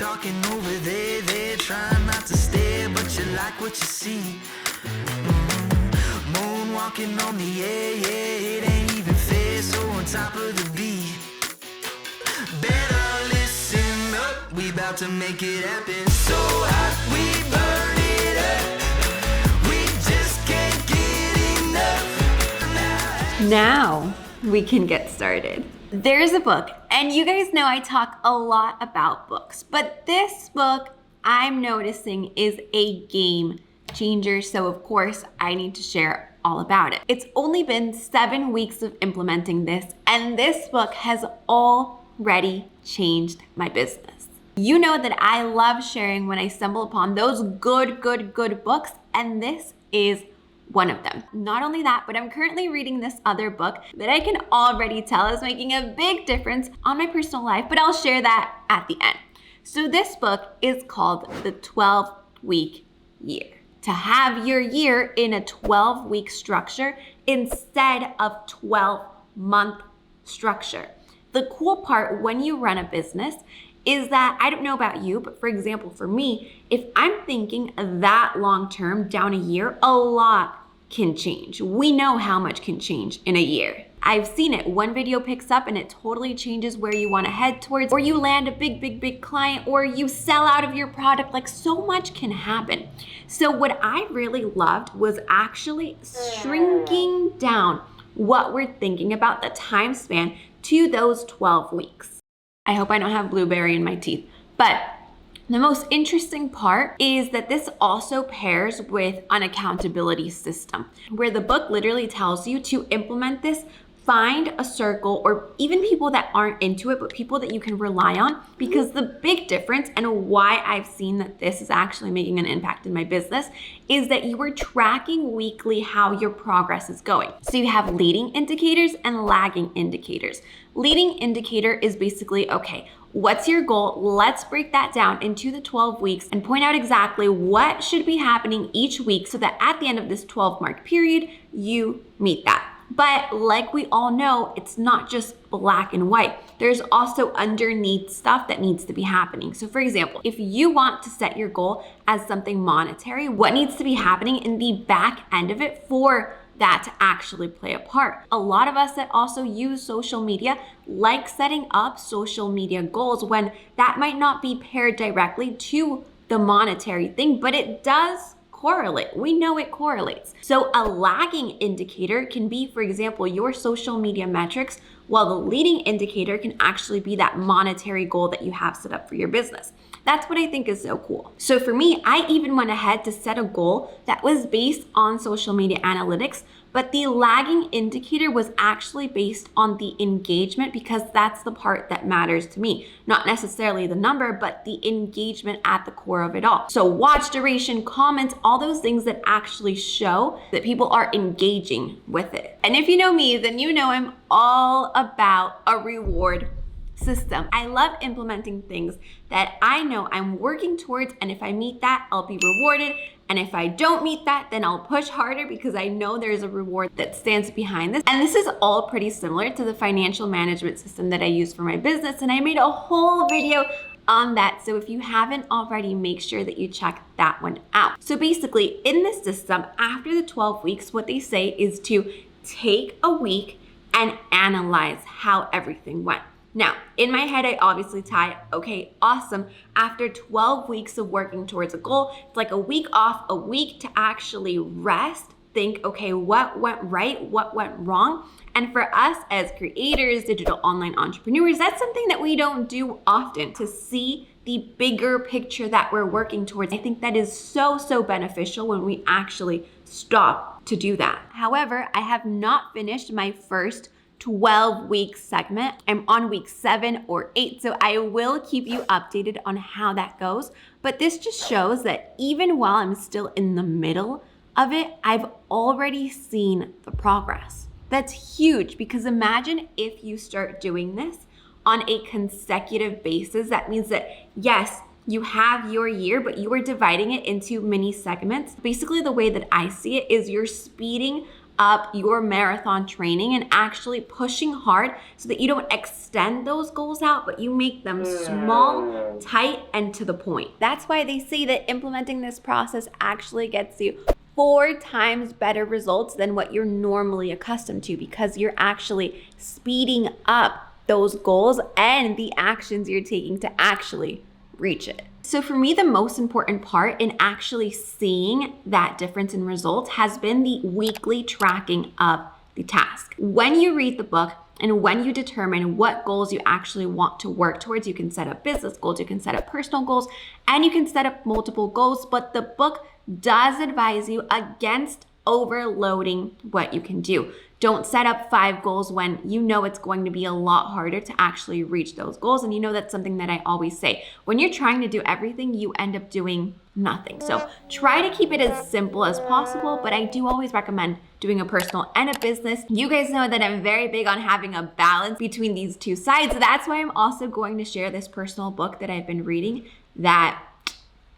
talking over there, they're trying not to stare, but you like what you see. Moonwalking on the air, yeah, it ain't even fair, so on top of the beat. Better listen up, we about to make it happen. So hot, we burn it up, we just can't get enough. Now we can get started. There's a book, and you guys know I talk a lot about books, but this book I'm noticing is a game changer, so of course I need to share all about it. It's only been 7 weeks of implementing this, and this book has already changed my business. You know that I love sharing when I stumble upon those good books, and this is one of them. Not only that, but I'm currently reading this other book that I can already tell is making a big difference on my personal life, but I'll share that at the end. So this book is called The 12-Week Year. To have your year in a 12-week structure instead of 12-month structure. The cool part when you run a business is that, I don't know about you, but for example, for me, if I'm thinking that long term down a year, a lot can change. We know how much can change in a year. I've seen it. One video picks up and it totally changes where you want to head towards, or you land a big client, or you sell out of your product. Like, so much can happen. So what I really loved was actually shrinking down what we're thinking about, the time span, to those 12 weeks. I hope I don't have blueberry in my teeth, but the most interesting part is that this also pairs with an accountability system, where the book literally tells you to implement this, find a circle, or even people that aren't into it, but people that you can rely on, because the big difference and why I've seen that this is actually making an impact in my business is that you are tracking weekly how your progress is going. So you have leading indicators and lagging indicators. Leading indicator is basically, okay, what's your goal? Let's break that down into the 12 weeks and point out exactly what should be happening each week so that at the end of this 12-month period, you meet that. But like we all know, it's not just black and white. There's also underneath stuff that needs to be happening. So for example, if you want to set your goal as something monetary, what needs to be happening in the back end of it for that to actually play a part? A lot of us that also use social media like setting up social media goals when that might not be paired directly to the monetary thing, but it does correlate. We know it correlates. So a lagging indicator can be, for example, your social media metrics, while the leading indicator can actually be that monetary goal that you have set up for your business. That's what I think is so cool. So for me, I even went ahead to set a goal that was based on social media analytics, but the lagging indicator was actually based on the engagement, because that's the part that matters to me. Not necessarily the number, but the engagement at the core of it all. So watch duration, comments, all those things that actually show that people are engaging with it. And if you know me, then you know I'm all about a reward system. I love implementing things that I know I'm working towards, and if I meet that, I'll be rewarded. And if I don't meet that, then I'll push harder because I know there's a reward that stands behind this. And this is all pretty similar to the financial management system that I use for my business. And I made a whole video on that. So if you haven't already, make sure that you check that one out. So basically in this system, after the 12 weeks, what they say is to take a week and analyze how everything went. Now, in my head, I obviously tie, okay, awesome. After 12 weeks of working towards a goal, it's like a week off, a week to actually rest, think, okay, what went right, what went wrong? And for us as creators, digital online entrepreneurs, that's something that we don't do often, to see the bigger picture that we're working towards. I think that is so beneficial when we actually stop to do that. However, I have not finished my first 12-week segment. I'm on week 7 or 8, so I will keep you updated on how that goes. But this just shows that even while I'm still in the middle of it, I've already seen the progress. That's huge, because imagine if you start doing this on a consecutive basis. That means that, yes, you have your year, but you are dividing it into mini segments. Basically, the way that I see it is you're speeding up your marathon training and actually pushing hard so that you don't extend those goals out, but you make them small, tight, and to the point. That's why they say that implementing this process actually gets you 4 times better results than what you're normally accustomed to, because you're actually speeding up those goals and the actions you're taking to actually reach it. So for me, the most important part in actually seeing that difference in results has been the weekly tracking of the task. When you read the book and when you determine what goals you actually want to work towards, you can set up business goals, you can set up personal goals, and you can set up multiple goals, but the book does advise you against overloading what you can do. Don't set up 5 goals when you know it's going to be a lot harder to actually reach those goals. And you know that's something that I always say. When you're trying to do everything, you end up doing nothing. So try to keep it as simple as possible, but I do always recommend doing a personal and a business. You guys know that I'm very big on having a balance between these two sides. That's why I'm also going to share this personal book that I've been reading that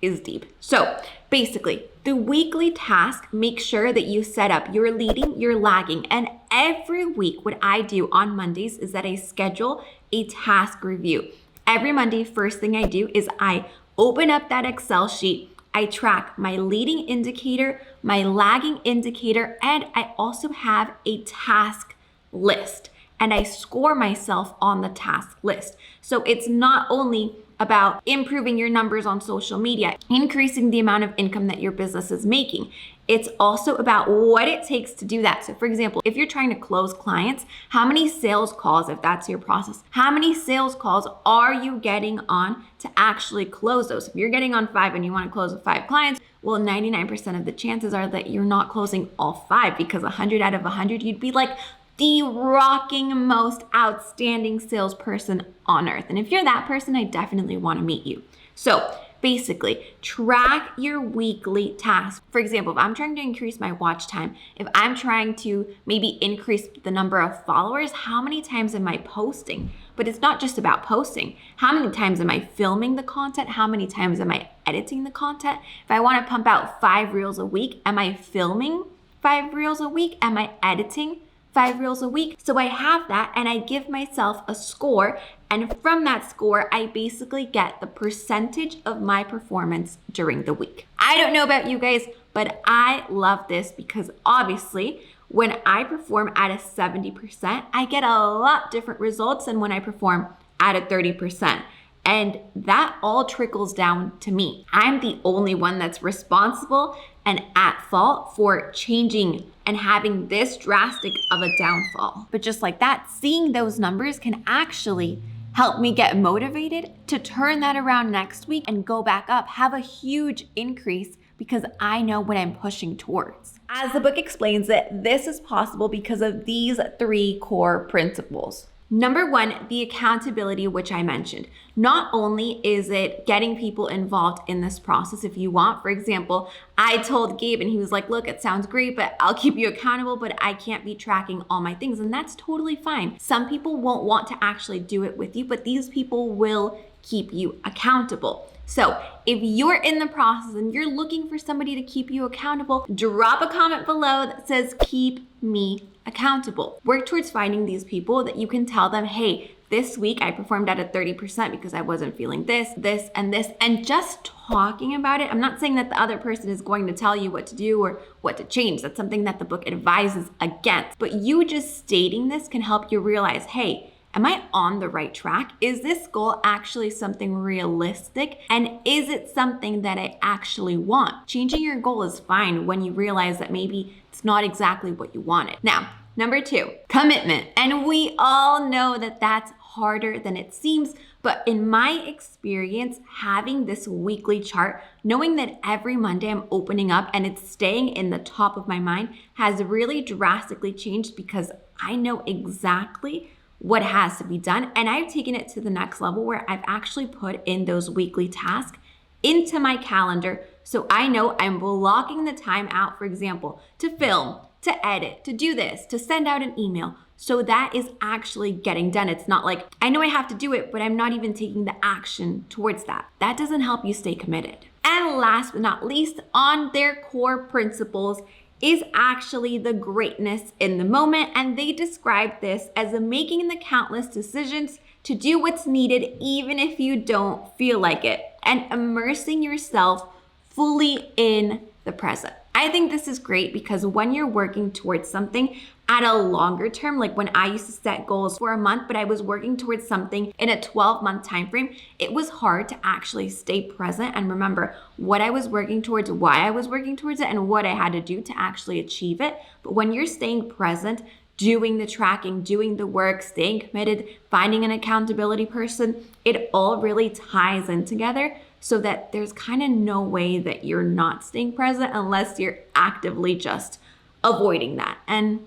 is deep. So basically, the weekly task, make sure that you set up your leading, your lagging, and every week what I do on Mondays is that I schedule a task review. Every Monday, first thing I do is I open up that Excel sheet, I track my leading indicator, my lagging indicator, and I also have a task list, and I score myself on the task list. So it's not only about improving your numbers on social media, increasing the amount of income that your business is making. It's also about what it takes to do that. So for example, if you're trying to close clients, how many sales calls, if that's your process, how many sales calls are you getting on to actually close those? If you're getting on 5 and you want to close with 5 clients, well, 99% of the chances are that you're not closing all 5, because 100 out of 100, you'd be like the rocking most outstanding salesperson on earth. And if you're that person, I definitely want to meet you. So basically, track your weekly tasks. For example, if I'm trying to increase my watch time, if I'm trying to maybe increase the number of followers, how many times am I posting? But it's not just about posting. How many times am I filming the content? How many times am I editing the content? If I want to pump out 5 reels a week, am I filming 5 reels a week? Am I editing 5 reels a week? So I have that, and I give myself a score, and from that score, I basically get the percentage of my performance during the week. I don't know about you guys, but I love this because obviously when I perform at a 70%, I get a lot different results than when I perform at a 30%. And that all trickles down to me. I'm the only one that's responsible and at fault for changing and having this drastic of a downfall. But just like that, seeing those numbers can actually help me get motivated to turn that around next week and go back up, have a huge increase, because I know what I'm pushing towards. As the book explains it, this is possible because of these 3 core principles. Number 1, the accountability, which I mentioned. Not only is it getting people involved in this process if you want. For example, I told Gabe and he was like, look, it sounds great, but I'll keep you accountable, but I can't be tracking all my things. And that's totally fine. Some people won't want to actually do it with you, but these people will keep you accountable. So if you're in the process and you're looking for somebody to keep you accountable, drop a comment below that says, keep me accountable. Work towards finding these people that you can tell them, hey, this week I performed at a 30% because I wasn't feeling this, and this. And just talking about it, I'm not saying that the other person is going to tell you what to do or what to change. That's something that the book advises against. But you just stating this can help you realize, hey, am I on the right track? Is this goal actually something realistic? And is it something that I actually want? Changing your goal is fine when you realize that maybe it's not exactly what you wanted. Now, number 2, commitment. And we all know that that's harder than it seems, but in my experience, having this weekly chart, knowing that every Monday I'm opening up and it's staying in the top of my mind has really drastically changed, because I know exactly what has to be done. And I've taken it to the next level where I've actually put in those weekly tasks into my calendar. So I know I'm blocking the time out, for example, to film, to edit, to do this, to send out an email. So that is actually getting done. It's not like, I know I have to do it, but I'm not even taking the action towards that. That doesn't help you stay committed. And last but not least, on their core principles is actually the greatness in the moment, and they describe this as making the countless decisions to do what's needed even if you don't feel like it, and immersing yourself fully in the present. I think this is great because when you're working towards something at a longer term, like when I used to set goals for a month, but I was working towards something in a 12-month time frame, it was hard to actually stay present and remember what I was working towards, why I was working towards it, and what I had to do to actually achieve it. But when you're staying present, doing the tracking, doing the work, staying committed, finding an accountability person, it all really ties in together so that there's kind of no way that you're not staying present unless you're actively just avoiding that. And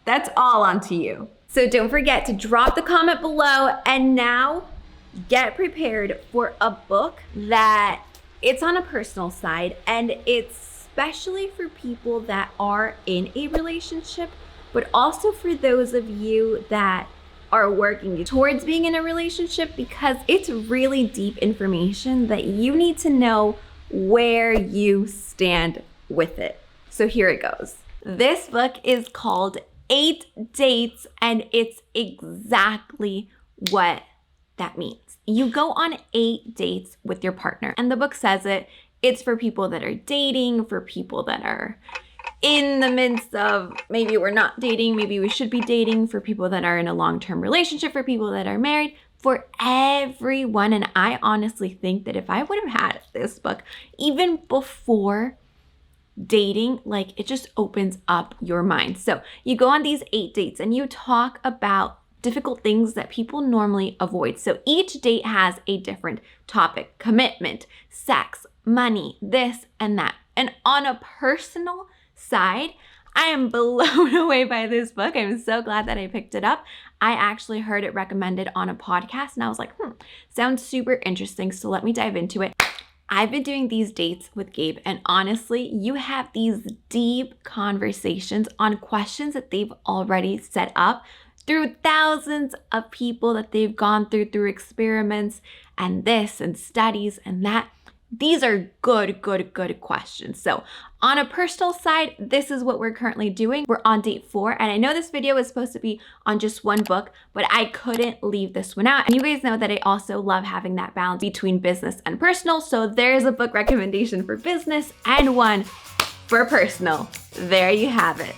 that's all onto you. So don't forget to drop the comment below, and now get prepared for a book that it's on a personal side, and it's especially for people that are in a relationship, but also for those of you that are working towards being in a relationship, because it's really deep information that you need to know where you stand with it. So here it goes. This book is called 8 Dates, and it's exactly what that means. You go on 8 dates with your partner, and the book says it's for people that are dating, for people that are in the midst of maybe we're not dating, maybe we should be dating, for people that are in a long-term relationship, for people that are married, for everyone. And I honestly think that if I would have had this book even before dating, like, it just opens up your mind. So you go on these 8 dates and you talk about difficult things that people normally avoid. So each date has a different topic: commitment, sex, money, this and that. And on a personal side, I am blown away by this book. I'm so glad that I picked it up. I actually heard it recommended on a podcast and I was like, sounds super interesting. So let me dive into it. I've been doing these dates with Gabe, and honestly, you have these deep conversations on questions that they've already set up through thousands of people that they've gone through experiments and this and studies and that. These are good questions. So on a personal side, this is what we're currently doing. We're on date 4. And I know this video is supposed to be on just one book, but I couldn't leave this one out. And you guys know that I also love having that balance between business and personal. So there's a book recommendation for business and one for personal. There you have it.